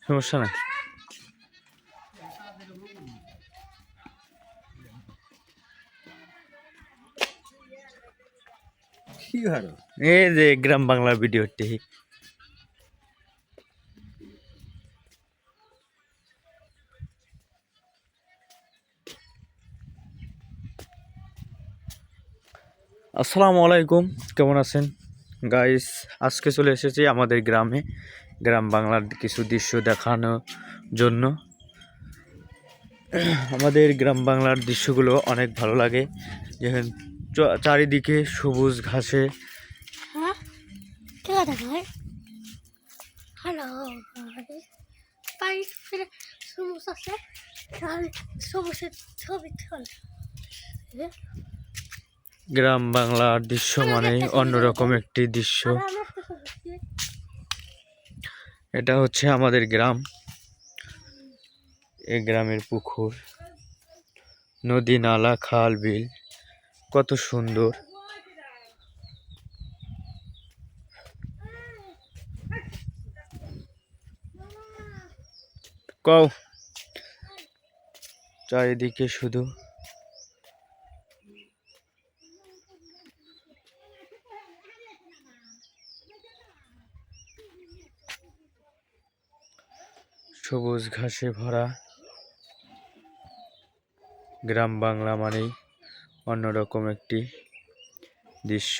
সমস্যা নাই। এই যে গ্রাম বাংলার ভিডিওটি আসসালামু আলাইকুম, কেমন আছেন গাইস? আজকে চলে এসেছি আমাদের গ্রামে, গ্রাম বাংলার কিছু দৃশ্য দেখানোর জন্য। আমাদের গ্রাম বাংলার দৃশ্যগুলো অনেক ভালো লাগে, যেখানে চারিদিকে সবুজ ঘাসে। গ্রাম বাংলার দৃশ্য মানে অন্যরকম একটি দৃশ্য। এটা হচ্ছে আমাদের গ্রাম। এই গ্রামের পুকুর, নদী, নালা, খাল, বিল কত সুন্দর। কও, চারিদিকে শুধু সবুজ ঘাসে ভরা। গ্রাম বাংলা মানেই অন্যরকম একটি দৃশ্য।